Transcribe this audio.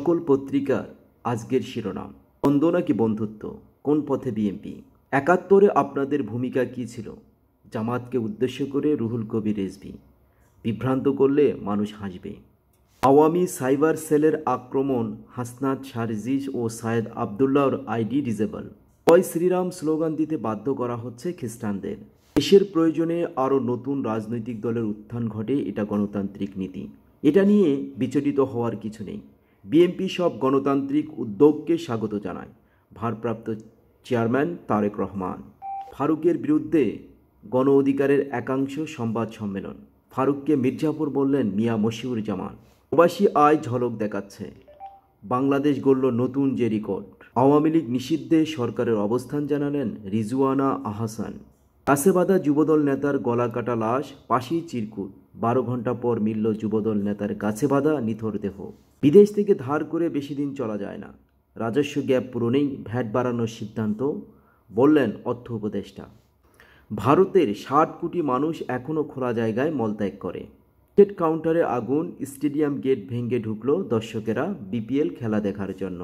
সকল পত্রিকার আজকের শিরোনাম, দ্বন্দ্ব নাকি বন্ধুত্ব, কোন পথে বিএনপি? ৭১-এ আপনাদের ভূমিকা কী ছিল? জামাতকে উদ্দেশ্য করে রুহুল কবির রিজভী, বিভ্রান্ত করলে মানুষ হাসবে। আওয়ামী সাইবার সেলের আক্রমণ, হাসনাত শারজিজ ও সায়েদ আবদুল্লাহর আইডি ডিজেবল। জয় শ্রীরাম স্লোগান দিতে বাধ্য করা হচ্ছে খ্রিস্টানদের। দেশের প্রয়োজনে আরও নতুন রাজনৈতিক দলের উত্থান ঘটে, এটা গণতান্ত্রিক নীতি। এটা নিয়ে বিচলিত হওয়ার কিছু নেই। বিএনপি সব গণতান্ত্রিক উদ্যোগকে স্বাগত জানায়। ভারপ্রাপ্ত চেয়ারম্যান তারেক রহমান। ফারুকের বিরুদ্ধে গণ অধিকারের একাংশ সংবাদ সম্মেলন। ফারুককে মির্জাপুর বললেন মিয়া মশিউর জামান। প্রবাসী আয় ঝলক দেখাচ্ছে। বাংলাদেশ গড়ল নতুন যে রেকর্ড। আওয়ামী লীগ নিষিদ্ধে সরকারের অবস্থান জানালেন রিজওয়ানা আহসান। গাছে বাঁধা যুবদল নেতার গলা কাটা লাশ, পাশেই চিরকুট। ১২ ঘন্টা পর মিলল যুবদল নেতার গাছে বাঁধা নিথর দেহ। বিদেশ থেকে ধার করে বেশি দিন চলা যায় না। রাজস্ব গ্যাপ পূরণেই ভ্যাট বাড়ানোর সিদ্ধান্ত, বললেন অর্থ উপদেষ্টা। ভারতের ৬০ কোটি মানুষ এখনও খোলা জায়গায় মলত্যাগ করে। টিকিট কাউন্টারে আগুন, স্টেডিয়াম গেট ভেঙে ঢুকলো দর্শকেরা বিপিএল খেলা দেখার জন্য।